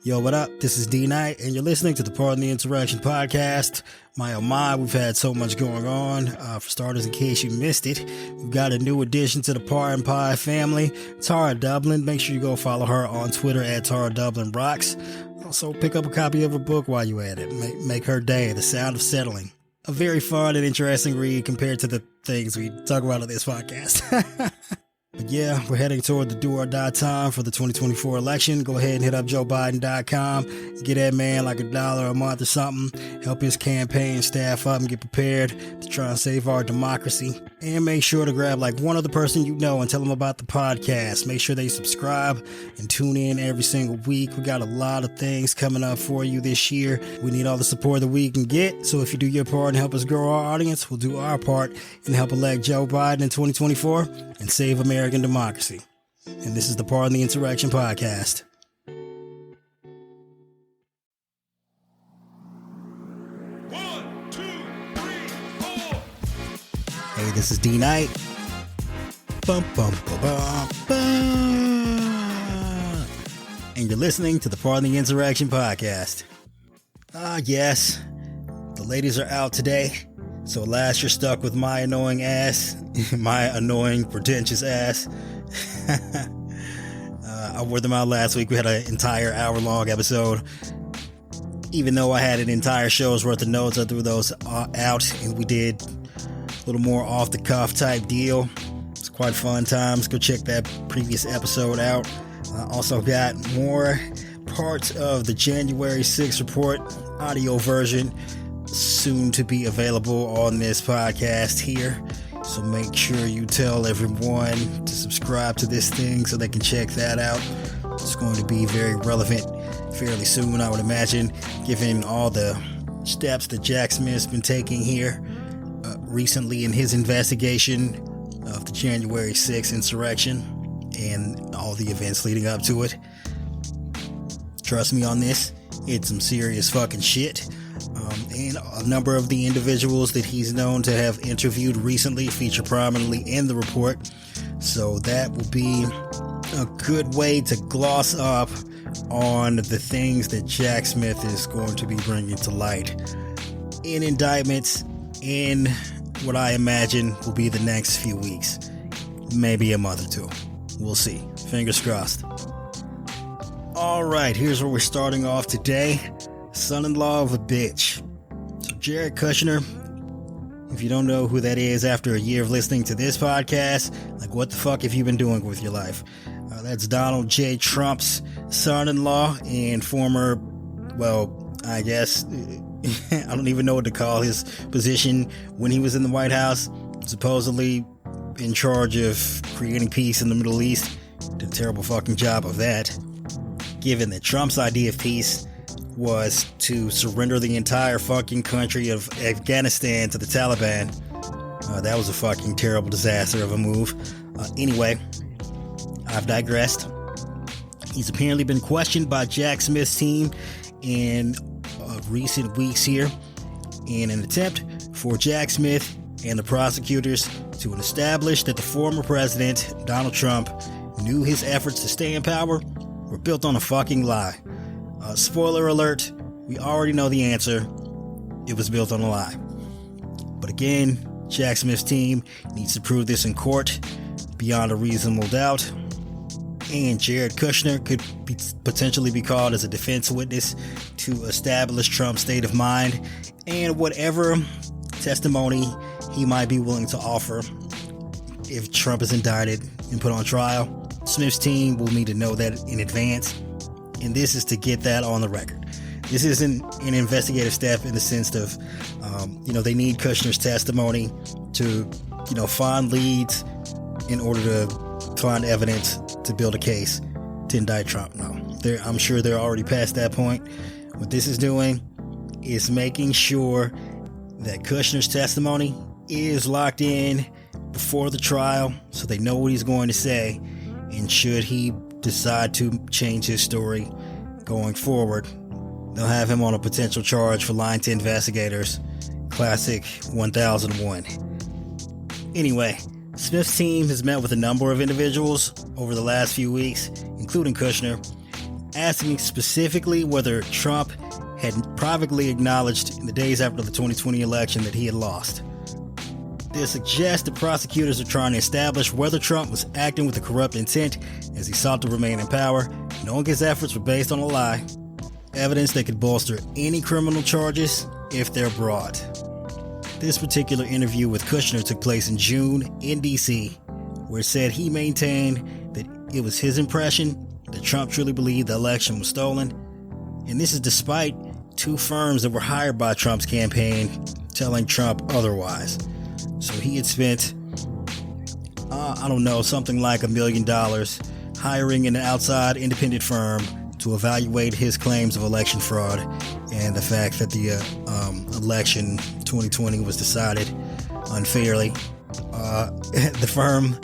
Yo, what up? This is D Knight, and you're listening to the Pardon the Insurrection podcast. My oh my, we've had so much going on. For starters, in case you missed it, we've got a new addition to the Pardon Pie family, Tara Dublin. Make sure you go follow her on Twitter at Tara Dublin Rocks. Also, pick up a copy of her book while you're at it. Make her day, The Sound of Settling. A very fun and interesting read compared to the things we talk about on this podcast. But yeah, we're heading toward the do or die time for the 2024 election. Go ahead and hit up JoeBiden.com. Get that man like $1 a month or something. Help his campaign staff up and get prepared to try and save our democracy. And make sure to grab like one other person you know and tell them about the podcast. Make sure they subscribe and tune in every single week. We got a lot of things coming up for you this year. We need all the support that we can get. So if you do your part and help us grow our audience, we'll do our part and help elect Joe Biden in 2024 and save American democracy. And this is the Pardon the Insurrection podcast. One, two, three, four. Hey, this is D Knight. Bum, bum, bum, bum, bum. And you're listening to the Pardon the Insurrection podcast. Yes, the ladies are out today. So last you're stuck with my annoying ass, my annoying, pretentious ass. I wore them out last week. We had an entire hour-long episode. Even though I had an entire show's worth of notes, I threw those out, and we did a little more off-the-cuff type deal. It's quite fun times. Go check that previous episode out. I also got more parts of the January 6th report audio version soon to be available on this podcast here. So make sure you tell everyone to subscribe to this thing so they can check that out. It's going to be very relevant fairly soon, I would imagine, given all the steps that Jack Smith's been taking here recently in his investigation of the January 6th insurrection and all the events leading up to it. Trust me on this, it's some serious fucking shit. And a number of the individuals that he's known to have interviewed recently feature prominently in the report. So that will be a good way to gloss up on the things that Jack Smith is going to be bringing to light in indictments in what I imagine will be the next few weeks. Maybe a month or two. We'll see. Fingers crossed. All right, here's where we're starting off today. Son-in-law of a bitch. So Jared Kushner, if you don't know who that is after a year of listening to this podcast, like what the fuck have you been doing with your life? That's Donald J. Trump's son-in-law and former, well, I guess, I don't even know what to call his position when he was in the White House, supposedly in charge of creating peace in the Middle East. Did a terrible fucking job of that. Given that Trump's idea of peace was to surrender the entire fucking country of Afghanistan to the Taliban. That was a fucking terrible disaster of a move. Anyway, I've digressed. He's apparently been questioned by Jack Smith's team in recent weeks here in an attempt for Jack Smith and the prosecutors to establish that the former president, Donald Trump, knew his efforts to stay in power were built on a fucking lie. Spoiler alert, we already know the answer. It was built on a lie. But again, Jack Smith's team needs to prove this in court beyond a reasonable doubt. And Jared Kushner could potentially be called as a defense witness to establish Trump's state of mind and whatever testimony he might be willing to offer if Trump is indicted and put on trial. Smith's team will need to know that in advance. And this is to get that on the record. This isn't an investigative step in the sense of, they need Kushner's testimony to, find leads in order to find evidence to build a case to indict Trump. No, I'm sure they're already past that point. What this is doing is making sure that Kushner's testimony is locked in before the trial so they know what he's going to say. And should he decide to change his story going forward, they'll have him on a potential charge for lying to investigators. Classic 1001. Anyway, Smith's team has met with a number of individuals over the last few weeks, including Kushner, asking specifically whether Trump had privately acknowledged in the days after the 2020 election that he had lost. This suggests that prosecutors are trying to establish whether Trump was acting with a corrupt intent as he sought to remain in power, knowing his efforts were based on a lie, evidence that could bolster any criminal charges if they're brought. This particular interview with Kushner took place in June in DC, where it said he maintained that it was his impression that Trump truly believed the election was stolen, and this is despite two firms that were hired by Trump's campaign telling Trump otherwise. So he had spent, something like $1 million hiring an outside independent firm to evaluate his claims of election fraud and the fact that the election 2020 was decided unfairly. The firm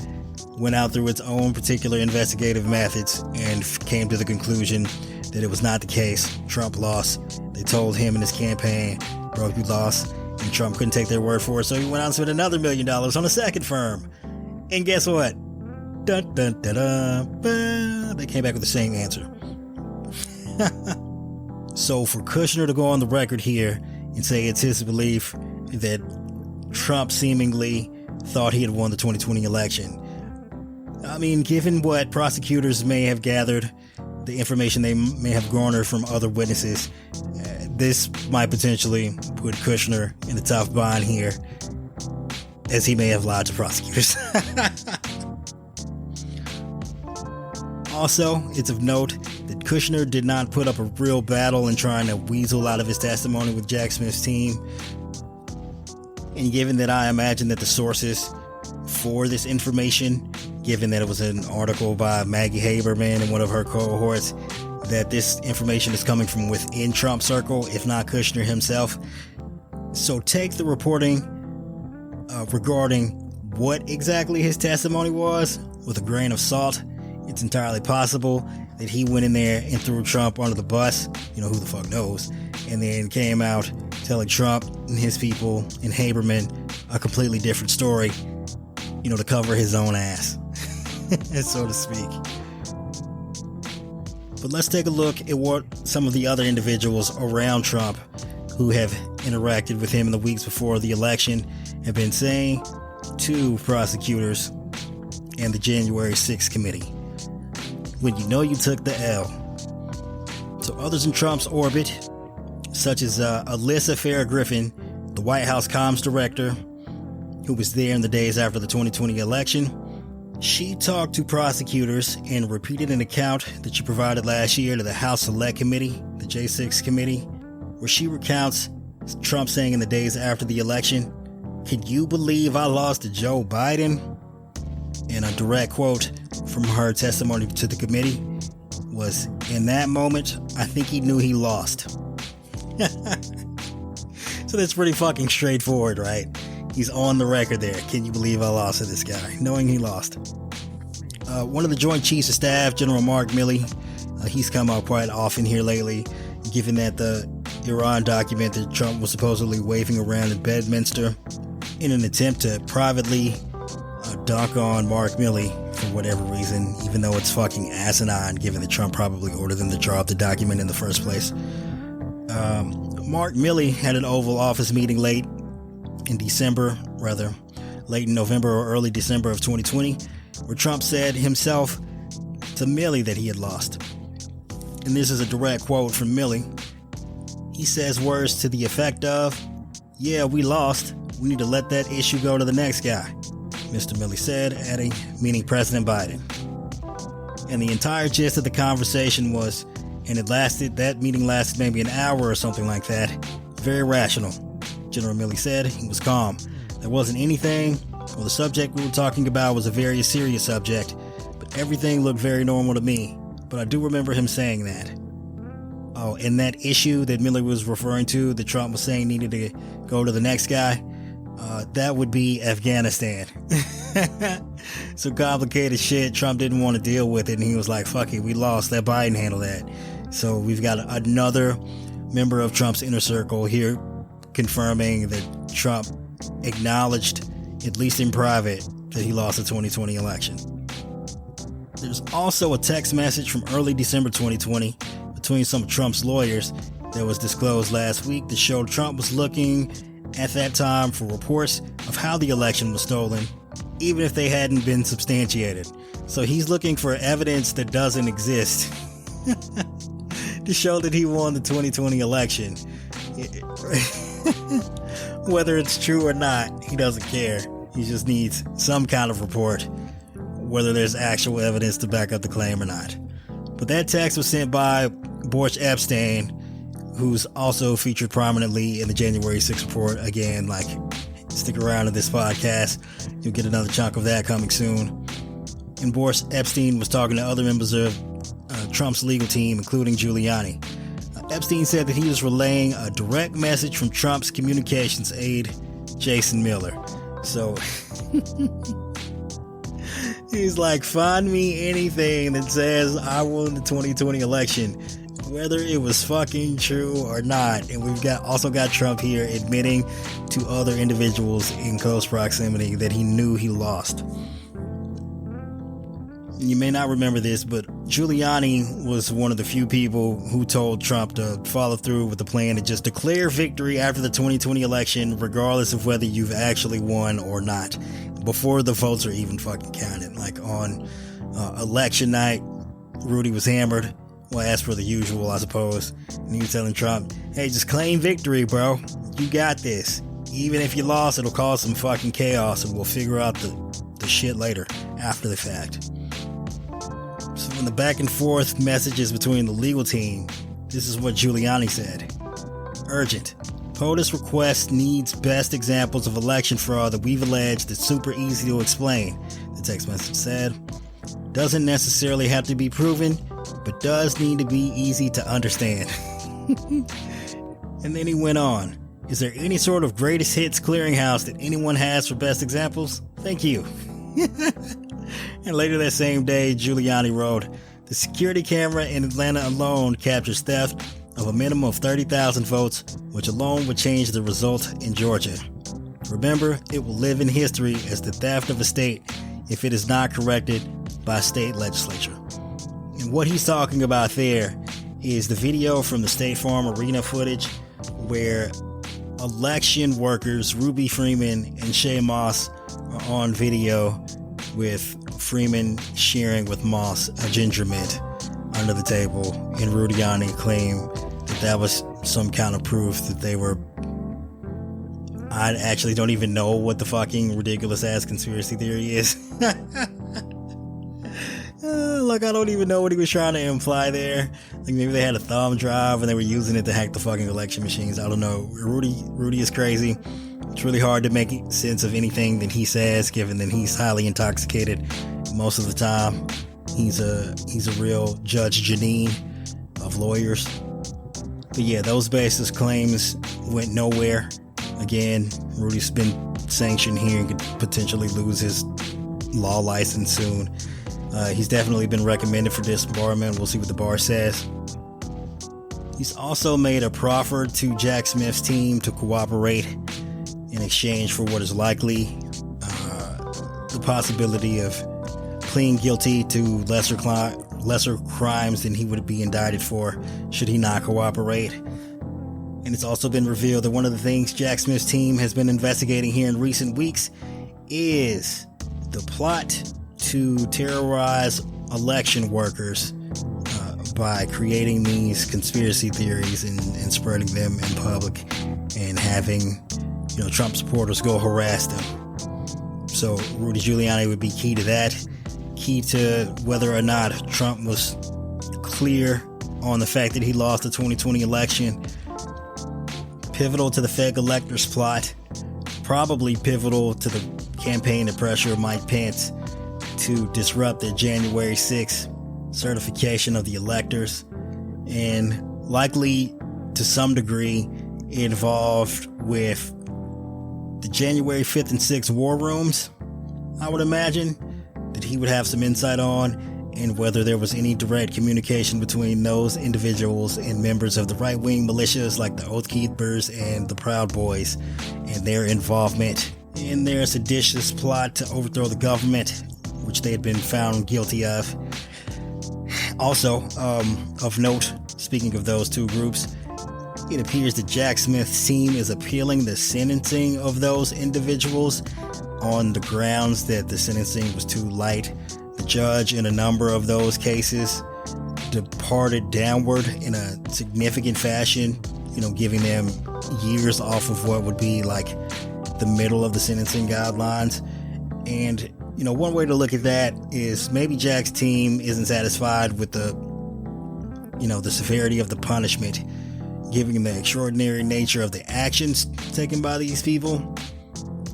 went out through its own particular investigative methods and came to the conclusion that it was not the case. Trump lost. They told him and his campaign, bro, you lost, and Trump couldn't take their word for it, so he went out and spent another $1 million on a second firm. And guess what? Dun, dun, dun, dun, dun. They came back with the same answer. So for Kushner to go on the record here and say it's his belief that Trump seemingly thought he had won the 2020 election, I mean, given what prosecutors may have gathered, the information they may have garnered from other witnesses, this might potentially put Kushner in a tough bind here, as he may have lied to prosecutors. Also, it's of note that Kushner did not put up a real battle in trying to weasel out of his testimony with Jack Smith's team. And given that I imagine that the sources for this information, given that it was an article by Maggie Haberman and one of her cohorts, that this information is coming from within Trump's circle, if not Kushner himself. So take the reporting regarding what exactly his testimony was with a grain of salt. It's entirely possible that he went in there and threw Trump under the bus, who the fuck knows, and then came out telling Trump and his people and Haberman a completely different story, to cover his own ass, so to speak. But let's take a look at what some of the other individuals around Trump who have interacted with him in the weeks before the election have been saying to prosecutors and the January 6th committee. When you know you took the L. So others in Trump's orbit, such as Alyssa Farragriffin, the White House comms director, who was there in the days after the 2020 election, she talked to prosecutors and repeated an account that she provided last year to the House Select Committee, the J6 committee, where she recounts Trump saying in the days after the election, "Can you believe I lost to Joe Biden?" And a direct quote from her testimony to the committee was, "In that moment, I think he knew he lost." So that's pretty fucking straightforward, right? He's on the record there. Can you believe I lost to this guy? Knowing he lost. One of the Joint Chiefs of Staff, General Mark Milley, he's come out quite often here lately, given that the Iran document that Trump was supposedly waving around in Bedminster in an attempt to privately dunk on Mark Milley for whatever reason, even though it's fucking asinine, given that Trump probably ordered them to draw up the document in the first place. Mark Milley had an Oval Office meeting late in November or early December of 2020, where Trump said himself to Milley that he had lost. And this is a direct quote from Milley. He says words to the effect of, "Yeah, we lost. We need to let that issue go to the next guy," Mr. Milley said, adding, meaning President Biden. And the entire gist of the conversation was, and that meeting lasted maybe an hour or something like that. Very rational. General Milley said he was calm. There wasn't anything, or the subject we were talking about was a very serious subject, but everything looked very normal to me. But I do remember him saying that. Oh, and that issue that Milley was referring to, that Trump was saying needed to go to the next guy, that would be Afghanistan. So complicated shit. Trump didn't want to deal with it, and he was like, fuck it, we lost. Let Biden handle that. So we've got another member of Trump's inner circle here confirming that Trump acknowledged, at least in private, that he lost the 2020 election. There's also a text message from early December 2020 between some of Trump's lawyers that was disclosed last week that showed Trump was looking at that time for reports of how the election was stolen, even if they hadn't been substantiated. So he's looking for evidence that doesn't exist to show that he won the 2020 election. Whether it's true or not, he doesn't care. He just needs some kind of report, whether there's actual evidence to back up the claim or not. But that text was sent by Boris Epstein, who's also featured prominently in the January 6th report. Again, like, stick around to this podcast. You'll get another chunk of that coming soon. And Boris Epstein was talking to other members of Trump's legal team, including Giuliani. Epstein said that he was relaying a direct message from Trump's communications aide, Jason Miller. So he's like, find me anything that says I won the 2020 election, whether it was fucking true or not. And we've also got Trump here admitting to other individuals in close proximity that he knew he lost. You may not remember this, but Giuliani was one of the few people who told Trump to follow through with the plan to just declare victory after the 2020 election, regardless of whether you've actually won or not, before the votes are even fucking counted. Like on election night, Rudy was hammered. Well, as per the usual, I suppose. And he was telling Trump, hey, just claim victory, bro. You got this. Even if you lost, it'll cause some fucking chaos, and we'll figure out the shit later, after the fact. So in the back and forth messages between the legal team, this is what Giuliani said. Urgent. POTUS request needs best examples of election fraud that we've alleged that's super easy to explain, the text message said. Doesn't necessarily have to be proven, but does need to be easy to understand. And then he went on. Is there any sort of greatest hits clearinghouse that anyone has for best examples? Thank you. And later that same day, Giuliani wrote, the security camera in Atlanta alone captures theft of a minimum of 30,000 votes, which alone would change the result in Georgia. Remember, it will live in history as the theft of a state if it is not corrected by state legislature. And what he's talking about there is the video from the State Farm Arena footage where election workers Ruby Freeman and Shay Moss are on video with Freeman sharing with Moss a ginger mint under the table, and Rudy Giuliani claimed that was some kind of proof that they were... I actually don't even know what the fucking ridiculous ass conspiracy theory is. Look, I don't even know what he was trying to imply there. Like maybe they had a thumb drive and they were using it to hack the fucking election machines. I don't know. Rudy is crazy. It's really hard to make sense of anything that he says, given that he's highly intoxicated most of the time. He's a real Judge Janine of lawyers. But yeah, those baseless claims went nowhere. Again, Rudy's been sanctioned here and could potentially lose his law license soon. He's definitely been recommended for disbarment. We'll see what the bar says. He's also made a proffer to Jack Smith's team to cooperate in exchange for what is likely the possibility of pleading guilty to lesser crimes than he would be indicted for should he not cooperate. And it's also been revealed that one of the things Jack Smith's team has been investigating here in recent weeks is the plot to terrorize election workers by creating these conspiracy theories and spreading them in public and having Trump supporters go harass them. So Rudy Giuliani would be key to that, key to whether or not Trump was clear on the fact that he lost the 2020 election, pivotal to the fake electors plot, probably pivotal to the campaign to pressure Mike Pence to disrupt the January 6th certification of the electors, and likely to some degree involved with the January 5th and 6th war rooms, I would imagine, that he would have some insight on, and whether there was any direct communication between those individuals and members of the right-wing militias like the Oath Keepers and the Proud Boys and their involvement in their seditious plot to overthrow the government, which they had been found guilty of. Also, of note, speaking of those two groups, it appears that Jack Smith's team is appealing the sentencing of those individuals on the grounds that the sentencing was too light. The judge in a number of those cases departed downward in a significant fashion, giving them years off of what would be like the middle of the sentencing guidelines. And, one way to look at that is maybe Jack's team isn't satisfied with the severity of the punishment, given the extraordinary nature of the actions taken by these people.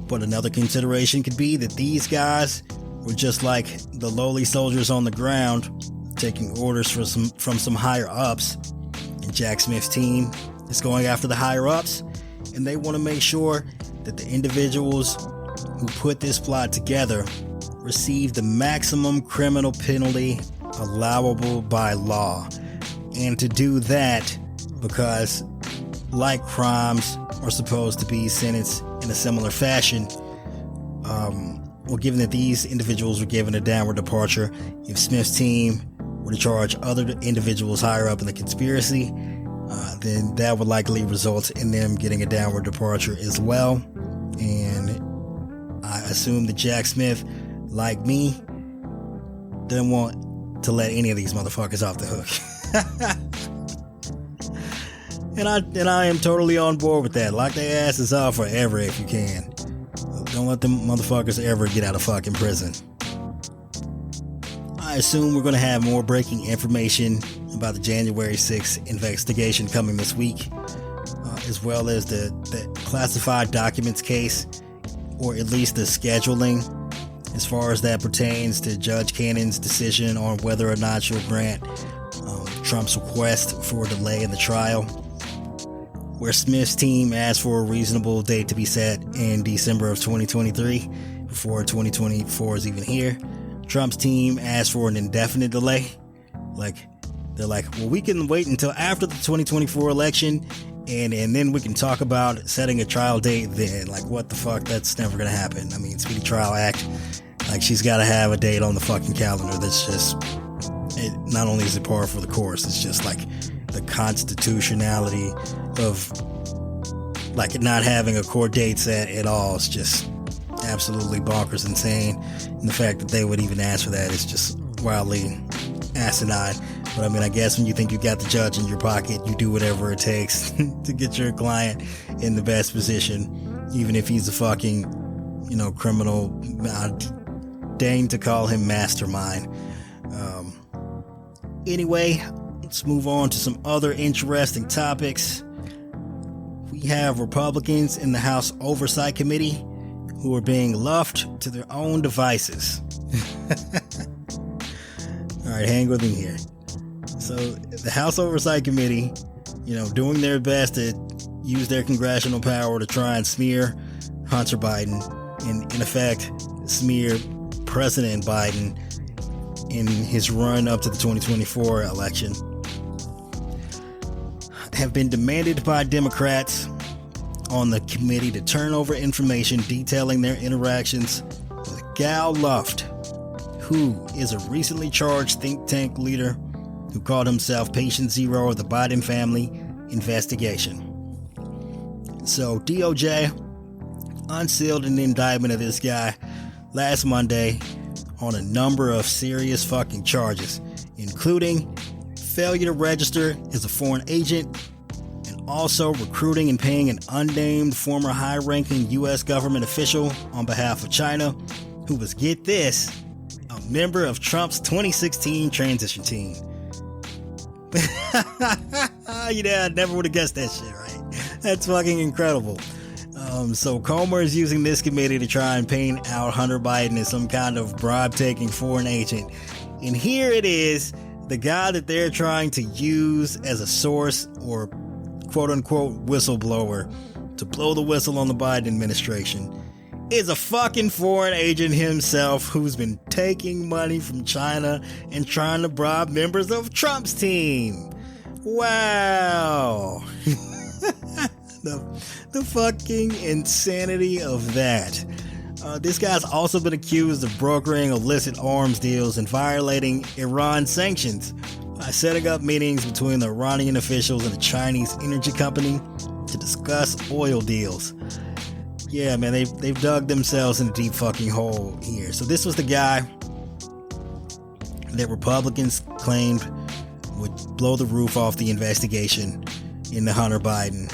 But another consideration could be that these guys were just like the lowly soldiers on the ground, taking orders from some higher ups, and Jack Smith's team is going after the higher ups, and they want to make sure that the individuals who put this plot together receive the maximum criminal penalty allowable by law. And to do that, because like crimes are supposed to be sentenced in a similar fashion, given that these individuals were given a downward departure, if Smith's team were to charge other individuals higher up in the conspiracy, then that would likely result in them getting a downward departure as well. And I assume that Jack Smith, like me, didn't want to let any of these motherfuckers off the hook. And I am totally on board with that. Lock their asses off forever if you can. Don't let them motherfuckers ever get out of fucking prison. I assume we're going to have more breaking information about the January 6th investigation coming this week, as well as the classified documents case, or at least the scheduling, as far as that pertains to Judge Cannon's decision on whether or not she'll grant Trump's request for a delay in the trial, where Smith's team asked for a reasonable date to be set in December of 2023, before 2024 is even here. Trump's team asked for an indefinite delay. They're like, well, we can wait until after the 2024 election, and then we can talk about setting a trial date then. Like, what the fuck? That's never gonna happen. I mean, Speedy Trial Act, she's gotta have a date on the fucking calendar. That's just, it not only is it par for the course, it's just like the constitutionality of not having a court date set at all. It's just absolutely bonkers insane, and the fact that they would even ask for that is just wildly asinine. But I mean, I guess when you think you got the judge in your pocket, you do whatever it takes to get your client in the best position, even if he's a fucking criminal. I deign to call him mastermind. Anyway, let's move on to some other interesting topics. We have Republicans in the House Oversight Committee who are being luffed to their own devices. All right, hang with me here. So the House Oversight Committee, doing their best to use their congressional power to try and smear Hunter Biden, and in effect smear President Biden in his run up to the 2024 election, have been demanded by Democrats on the committee to turn over information detailing their interactions with Gal Luft, who is a recently charged think tank leader who called himself Patient Zero of the Biden family investigation. So DOJ unsealed an indictment of this guy last Monday on a number of serious fucking charges, including failure to register as a foreign agent, and also recruiting and paying an unnamed former high-ranking U.S. government official on behalf of China, who was, get this, a member of Trump's 2016 transition team. I never would have guessed that shit, right? That's fucking incredible. So Comer is using this committee to try and paint out Hunter Biden as some kind of bribe-taking foreign agent. And here it is, the guy that they're trying to use as a source or quote-unquote whistleblower to blow the whistle on the Biden administration is a fucking foreign agent himself who's been taking money from China and trying to bribe members of Trump's team. Wow. The fucking insanity of that. This guy's also been accused of brokering illicit arms deals and violating Iran sanctions by setting up meetings between the Iranian officials and a Chinese energy company to discuss oil deals. Yeah, man, they've dug themselves in a deep fucking hole here. So this was the guy that Republicans claimed would blow the roof off the investigation into Hunter Biden.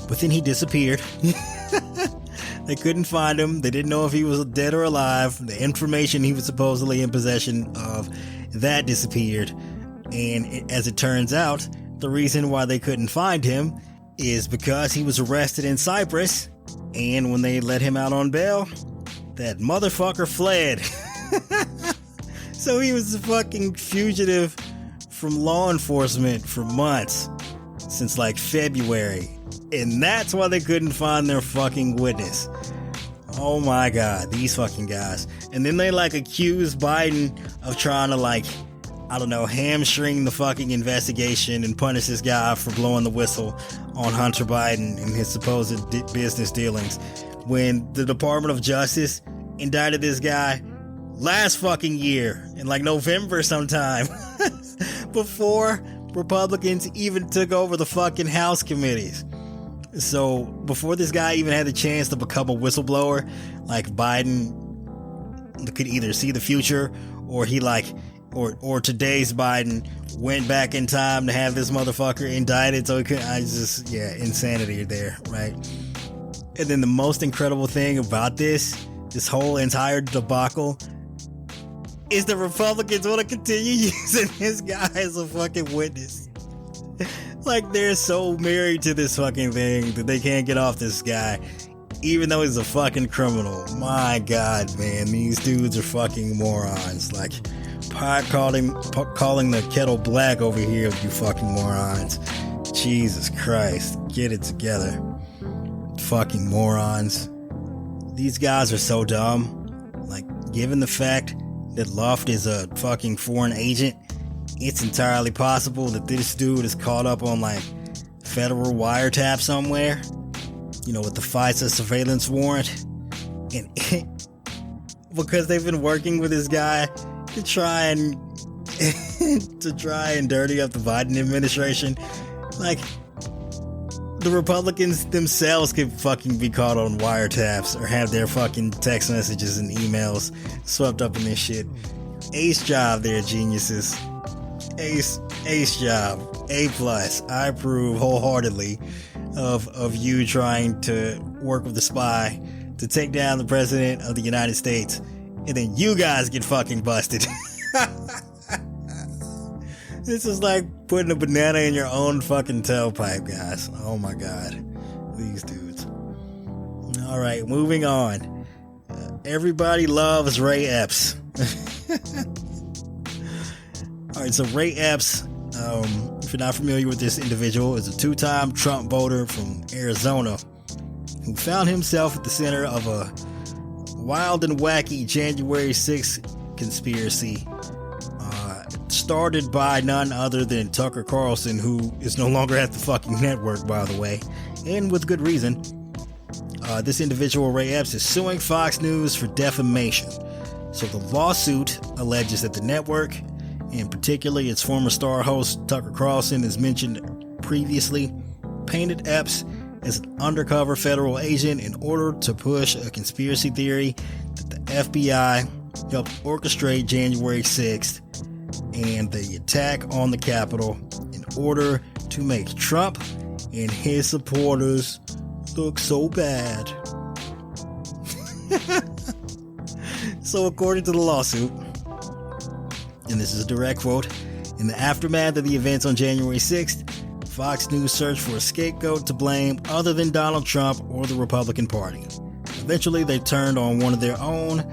But then he disappeared. They couldn't find him. They didn't know if he was dead or alive. The information he was supposedly in possession of, that disappeared. And as it turns out, the reason why they couldn't find him is because he was arrested in Cyprus. And when they let him out on bail, that motherfucker fled. So he was a fucking fugitive from law enforcement for months, since like February. And that's why they couldn't find their fucking witness. Oh my god, these fucking guys. And then they like accuse Biden of trying to like, I don't know, hamstring the fucking investigation and punish this guy for blowing the whistle on Hunter Biden and his supposed business dealings, when the Department of Justice indicted this guy last fucking year in like November sometime before Republicans even took over the fucking House committees. So before this guy even had the chance to become a whistleblower, like Biden could either see the future, or he like, or today's Biden went back in time to have this motherfucker indicted. So he could, insanity there, right? And then the most incredible thing about this whole entire debacle is the Republicans want to continue using this guy as a fucking witness. Like, they're so married to this fucking thing that they can't get off this guy, even though he's a fucking criminal. My god, man, these dudes are fucking morons. Like, calling the kettle black over here, you fucking morons. Jesus Christ, get it together. Fucking morons. These guys are so dumb. Like, given the fact that Luft is a fucking foreign agent, it's entirely possible that this dude is caught up on like federal wiretap somewhere, you know, with the FISA surveillance warrant. And because they've been working with this guy to try and dirty up the Biden administration, like, the Republicans themselves could fucking be caught on wiretaps or have their fucking text messages and emails swept up in this shit. Ace job there, geniuses. Ace job. A+. I approve wholeheartedly of you trying to work with the spy to take down the president of the United States, and then you guys get fucking busted. This is like putting a banana in your own fucking tailpipe, guys. Oh my god. These dudes. Alright, moving on. Everybody loves Ray Epps. Alright, so Ray Epps, if you're not familiar with this individual, is a two-time Trump voter from Arizona who found himself at the center of a wild and wacky January 6th conspiracy, started by none other than Tucker Carlson, who is no longer at the fucking network, by the way, and with good reason. This individual, Ray Epps, is suing Fox News for defamation. So the lawsuit alleges that the network, and particularly its former star host Tucker Carlson, as mentioned previously, painted Epps as an undercover federal agent in order to push a conspiracy theory that the FBI helped orchestrate January 6th and the attack on the Capitol in order to make Trump and his supporters look so bad. So according to the lawsuit, and this is a direct quote, in the aftermath of the events on January 6th, Fox News searched for a scapegoat to blame other than Donald Trump or the Republican Party. Eventually, they turned on one of their own,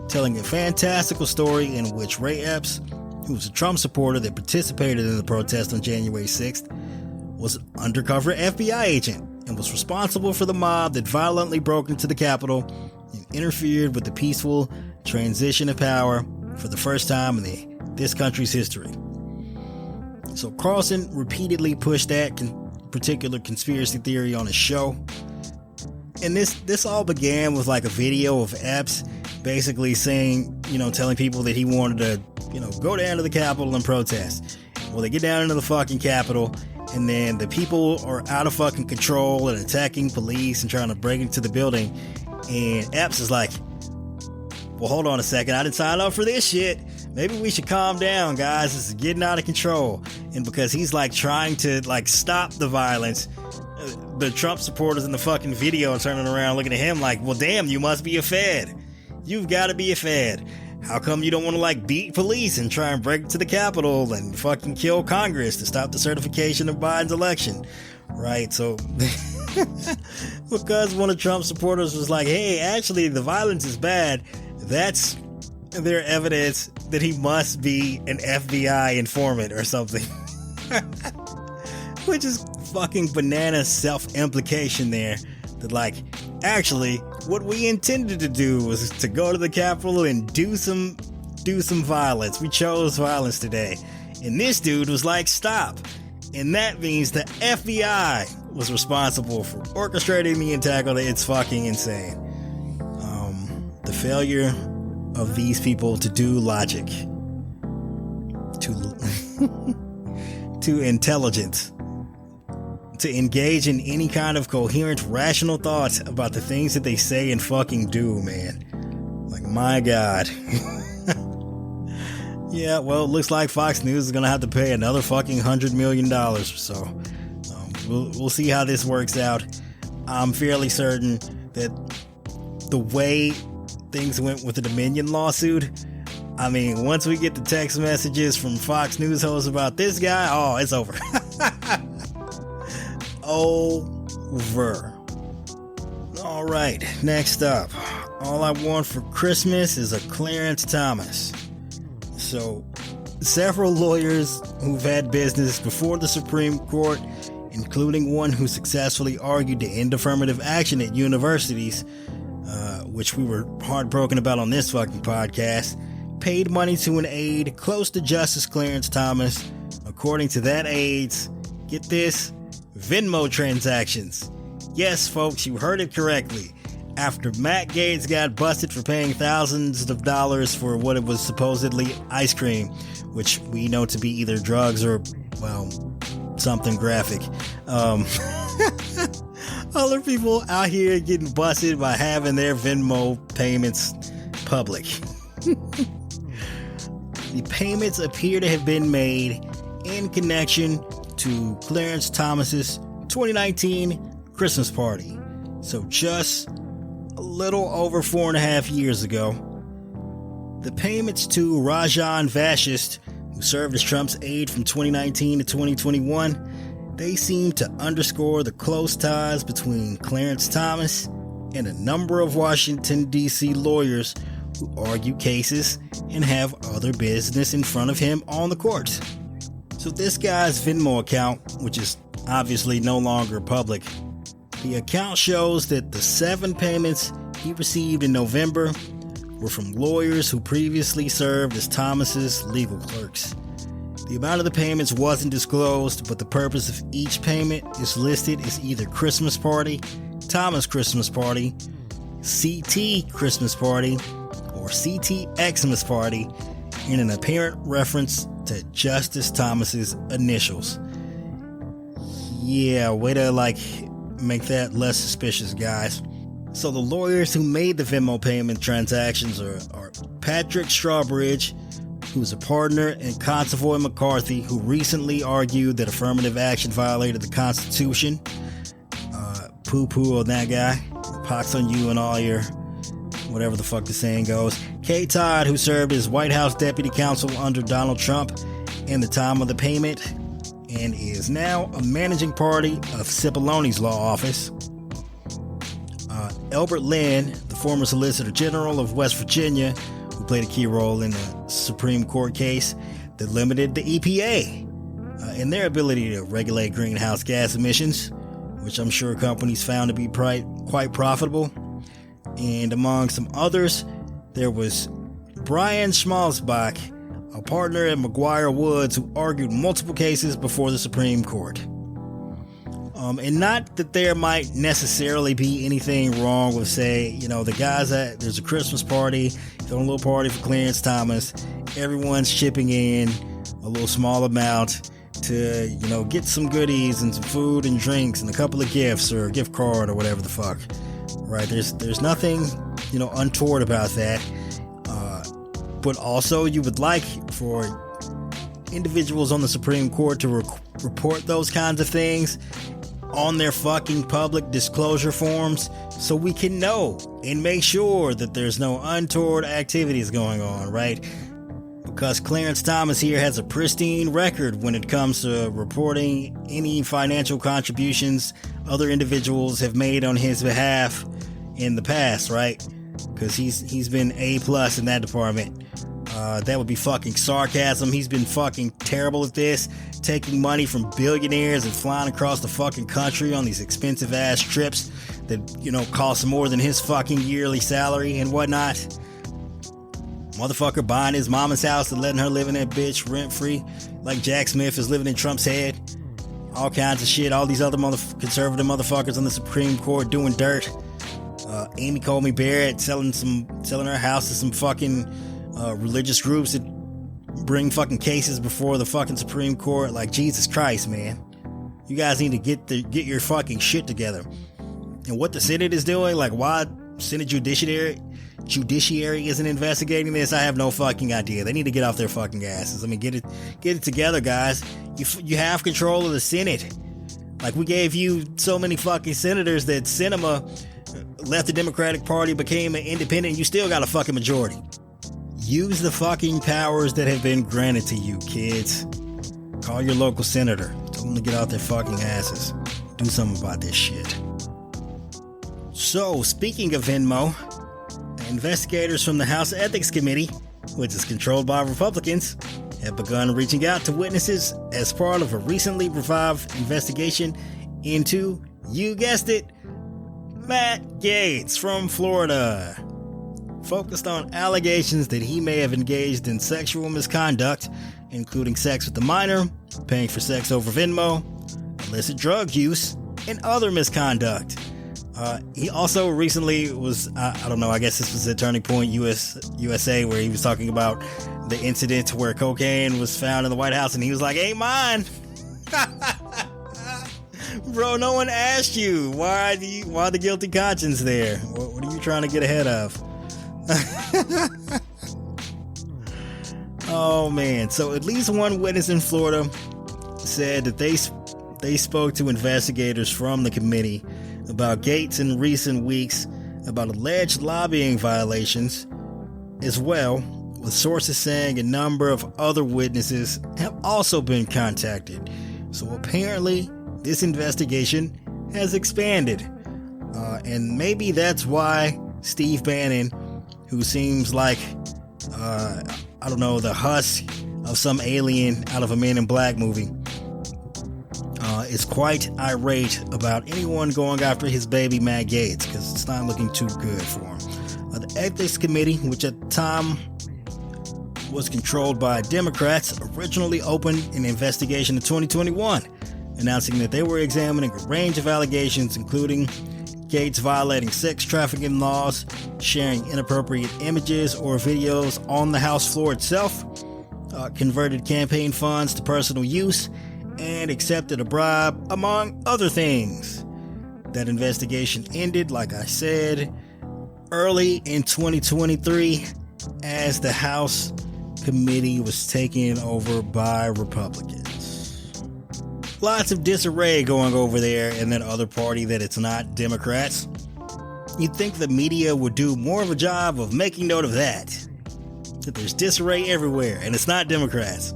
telling a fantastical story in which Ray Epps, who was a Trump supporter that participated in the protest on January 6th, was an undercover FBI agent and was responsible for the mob that violently broke into the Capitol and interfered with the peaceful transition of power for the first time in this country's history. So Carlson repeatedly pushed that particular conspiracy theory on his show. And this all began with like a video of Epps basically saying, telling people that he wanted to, go down to the Capitol and protest. Well, they get down into the fucking Capitol, and then the people are out of fucking control and attacking police and trying to break into the building. And Epps is like, well, hold on a second. I didn't sign up for this shit. Maybe we should calm down, guys. This is getting out of control. And because he's like trying to like stop the violence, the Trump supporters in the fucking video are turning around looking at him like, well, damn, you must be a Fed. You've got to be a Fed. How come you don't want to like beat police and try and break into the Capitol and fucking kill Congress to stop the certification of Biden's election? Right? So because one of Trump's supporters was like, hey, actually the violence is bad, that's their evidence that he must be an FBI informant or something. Which is fucking banana self-implication there. That like, actually, what we intended to do was to go to the Capitol and do some violence. We chose violence today. And this dude was like, stop. And that means the FBI was responsible for orchestrating the attack on it. It's fucking insane. The failure of these people to do logic, to intelligence, to engage in any kind of coherent, rational thoughts about the things that they say and fucking do, man. Like, my God. Yeah, well, it looks like Fox News is gonna have to pay another fucking $100 million or so. We'll see how this works out. I'm fairly certain that the way things went with the Dominion lawsuit, I mean, once we get the text messages from Fox News hosts about this guy, oh, it's over. Over. All right, next up. All I want for Christmas is a Clarence Thomas. So, several lawyers who've had business before the Supreme Court, including one who successfully argued to end affirmative action at universities, which we were heartbroken about on this fucking podcast, paid money to an aide close to Justice Clarence Thomas. According to that aide's, get this, Venmo transactions. Yes, folks, you heard it correctly. After Matt Gaetz got busted for paying thousands of dollars for what it was supposedly ice cream, which we know to be either drugs or, well, something graphic. Other people out here getting busted by having their Venmo payments public. The payments appear to have been made in connection to Clarence Thomas's 2019 Christmas party. So just a little over 4.5 years ago. The payments to Rajan Vashist, who served as Trump's aide from 2019 to 2021, they seem to underscore the close ties between Clarence Thomas and a number of Washington, D.C. lawyers who argue cases and have other business in front of him on the courts. So this guy's Venmo account, which is obviously no longer public, the account shows that the 7 payments he received in November were from lawyers who previously served as Thomas's legal clerks. The amount of the payments wasn't disclosed, but the purpose of each payment is listed as either Christmas party, Thomas Christmas party, CT Christmas party, or CT Xmas party, in an apparent reference to Justice Thomas's initials. Yeah, way to make that less suspicious, guys. So the lawyers who made the Venmo payment transactions are Patrick Strawbridge, who's a partner, and Consovoy McCarthy, who recently argued that affirmative action violated the Constitution. Poo-poo on that guy. Pox on you and all your whatever the fuck the saying goes. Kay Todd, who served as White House deputy counsel under Donald Trump in the time of the payment, and is now a managing party of Cipolloni's law office. Elbert Lynn, the former Solicitor General of West Virginia, who played a key role in the Supreme Court case that limited the EPA in their ability to regulate greenhouse gas emissions, which I'm sure companies found to be quite profitable. And among some others, there was Brian Schmalzbach, a partner at McGuire Woods, who argued multiple cases before the Supreme Court. And not that there might necessarily be anything wrong with, say, the guys that there's a Christmas party, throwing a little party for Clarence Thomas. Everyone's chipping in a little small amount to, get some goodies and some food and drinks and a couple of gifts or a gift card or whatever the fuck. Right? There's nothing, untoward about that. But also you would like for individuals on the Supreme Court to report those kinds of things on their fucking public disclosure forms so we can know and make sure that there's no untoward activities going on, right? Because Clarence Thomas here has a pristine record when it comes to reporting any financial contributions other individuals have made on his behalf in the past, right? Because he's been A+ in that department. That would be fucking sarcasm. He's been fucking terrible at this, taking money from billionaires and flying across the fucking country on these expensive ass trips that, cost more than his fucking yearly salary and whatnot. Motherfucker buying his mama's house and letting her live in that bitch rent free, like Jack Smith is living in Trump's head. All kinds of shit. All these other conservative motherfuckers on the Supreme Court doing dirt. Amy Coney Barrett selling her house to some fucking religious groups that bring fucking cases before the fucking Supreme Court. Like, Jesus Christ, man. You guys need to get your fucking shit together. And what the Senate is doing, like why Senate Judiciary isn't investigating this, I have no fucking idea. They need to get off their fucking asses. I mean, get it together, guys. You have control of the Senate. Like, we gave you so many fucking senators that Sinema left the Democratic Party, became an independent, and you still got a fucking majority. Use the fucking powers that have been granted to you, kids. Call your local senator. Tell them to get out their fucking asses. Do something about this shit. So, speaking of Venmo, investigators from the House Ethics Committee, which is controlled by Republicans, have begun reaching out to witnesses as part of a recently revived investigation into, you guessed it, Matt Gaetz from Florida, focused on allegations that he may have engaged in sexual misconduct, including sex with a minor, paying for sex over Venmo, illicit drug use, and other misconduct. He also recently was, I don't know, I guess this was at Turning Point USA, where he was talking about the incident where cocaine was found in the White House, and he was like, ain't mine. Bro, no one asked you. Why the guilty conscience there? What are you trying to get ahead of? Oh man, so at least one witness in Florida said that they spoke to investigators from the committee about Gaetz in recent weeks about alleged lobbying violations, as well, with sources saying a number of other witnesses have also been contacted. So apparently this investigation has expanded, and maybe that's why Steve Bannon, who seems like I don't know, the husk of some alien out of a Men in Black movie, is quite irate about anyone going after his baby Matt Gaetz, because it's not looking too good for him. The Ethics Committee, which at the time was controlled by Democrats, originally opened an investigation in 2021, announcing that they were examining a range of allegations, including Gaetz violating sex trafficking laws, sharing inappropriate images or videos on the House floor itself, converted campaign funds to personal use, and accepted a bribe, among other things. That investigation ended, like I said, early in 2023, as the House committee was taken over by Republicans. Lots of disarray going over there in that other party that it's not Democrats. You'd think the media would do more of a job of making note of that there's disarray everywhere and it's not Democrats.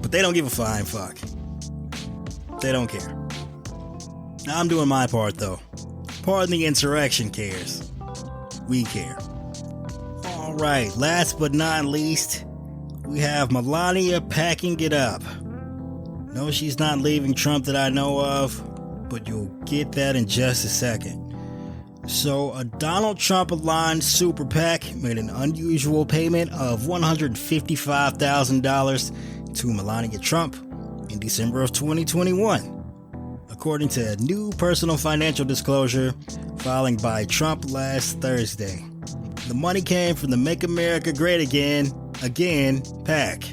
But they don't give a flying fuck. They don't care. I'm doing my part though. Pardon the insurrection cares. We care. Alright, last but not least, we have Melania packing it up. No, she's not leaving Trump that I know of, but you'll get that in just a second. So, a Donald Trump-aligned super PAC made an unusual payment of $155,000 to Melania Trump in December of 2021. According according to a new personal financial disclosure filing by Trump last Thursday. The money came from the Make America Great Again PAC.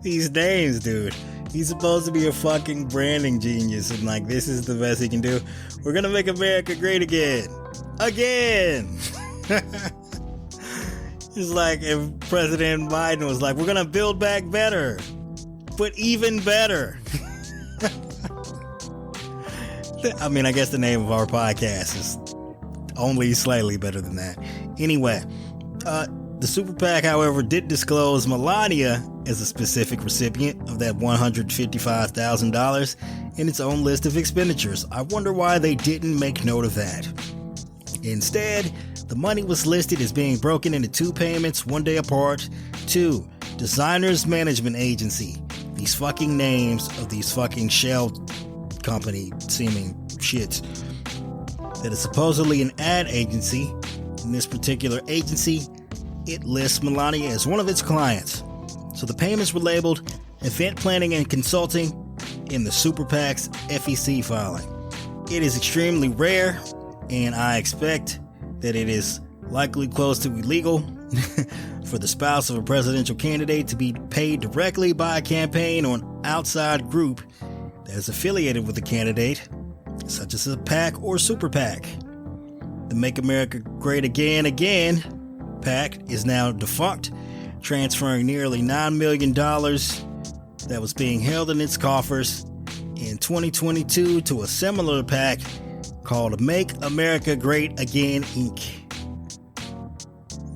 These names, dude. He's supposed to be a fucking branding genius, and like, this is the best he can do. We're gonna make America great again. Again! It's like if President Biden was like, we're gonna build back better, but even better. I mean, I guess the name of our podcast is only slightly better than that. Anyway, the Super PAC, however, did disclose Melania as a specific recipient of that $155,000 in its own list of expenditures. I wonder why they didn't make note of that. Instead, the money was listed as being broken into two payments, one day apart, to Designers Management Agency. These fucking names of these fucking shell company seeming shits. That is supposedly an ad agency. In this particular agency, it lists Melania as one of its clients. So the payments were labeled Event Planning and Consulting in the Super PAC's FEC filing. It is extremely rare, and I expect that it is likely close to illegal for the spouse of a presidential candidate to be paid directly by a campaign or an outside group that is affiliated with the candidate, such as a PAC or Super PAC. The Make America Great Again PAC is now defunct, transferring nearly $9 million that was being held in its coffers in 2022 to a similar PAC called Make America Great Again Inc.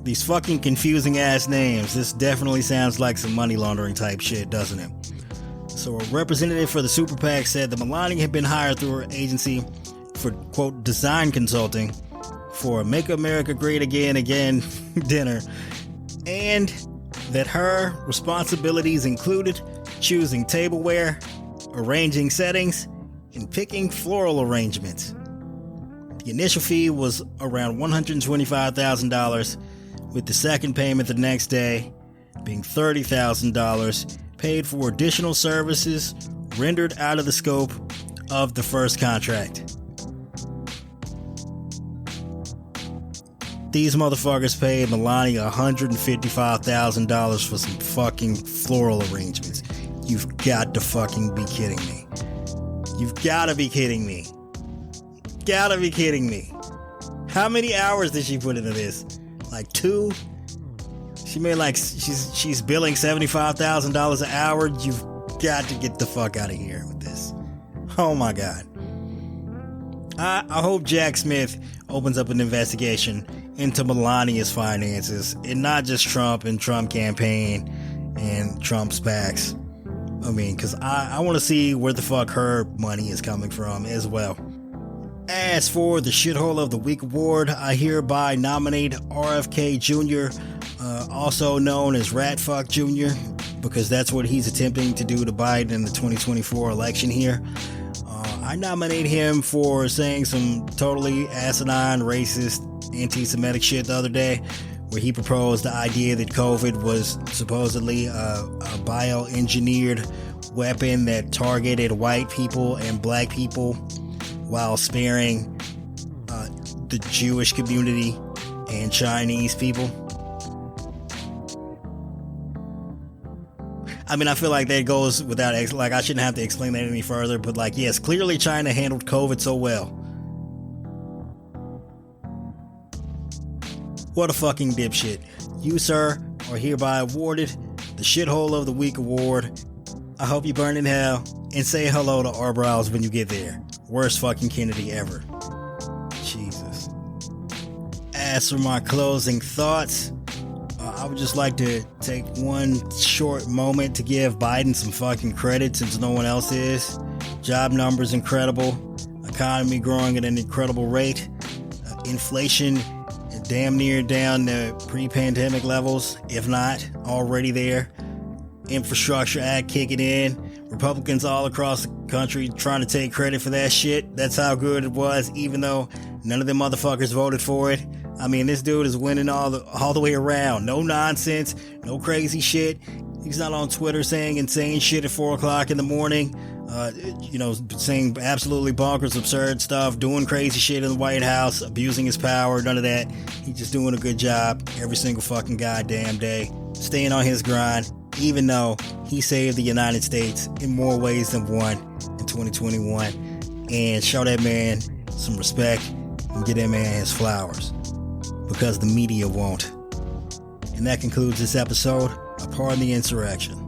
These fucking confusing ass names. This definitely sounds like some money laundering type shit, doesn't it? So a representative for the Super PAC said that Melania had been hired through her agency for, quote, design consulting for a Make America Great Again dinner, and that her responsibilities included choosing tableware, arranging settings, and picking floral arrangements. The initial fee was around $125,000, with the second payment the next day being $30,000, paid for additional services rendered out of the scope of the first contract. These motherfuckers paid Melania $155,000 for some fucking floral arrangements. You've got to fucking be kidding me. You've got to be kidding me. Gotta be kidding me. How many hours did she put into this? Like 2? She made like, she's billing $75,000 an hour. You've got to get the fuck out of here with this. Oh my God. I hope Jack Smith opens up an investigation into Melania's finances, and not just Trump and Trump campaign and Trump's PACs. I mean, because I want to see where the fuck her money is coming from as well. As for the Shithole of the Week award, I hereby nominate RFK Jr., also known as Ratfuck Jr., because that's what he's attempting to do to Biden in the 2024 election here. I nominate him for saying some totally asinine, racist, anti-Semitic shit the other day, where he proposed the idea that COVID was supposedly a bioengineered weapon that targeted white people and black people while sparing the Jewish community and Chinese people. I mean, I feel like that goes without, like, I shouldn't have to explain that any further, but like, yes, clearly China handled COVID so well. What a fucking dipshit. You, sir, are hereby awarded the Shithole of the Week award. I hope you burn in hell, and say hello to our brows when you get there. Worst fucking Kennedy ever. Jesus. As for my closing thoughts, I would just like to take one short moment to give Biden some fucking credit, since no one else is. Job numbers incredible. Economy growing at an incredible rate. Inflation damn near down to pre-pandemic levels, if not already there. Infrastructure Act kicking in. Republicans all across the country trying to take credit for that shit. That's how good it was, even though none of them motherfuckers voted for it. I mean, this dude is winning all the way around. No nonsense, no crazy shit. He's not on Twitter saying insane shit at 4 o'clock in the morning. saying absolutely bonkers, absurd stuff, doing crazy shit in the White House, abusing his power, none of that. He's just doing a good job every single fucking goddamn day, staying on his grind, even though he saved the United States in more ways than one in 2021. And show that man some respect and give that man his flowers, because the media won't. And that concludes this episode of Pardon the Insurrection.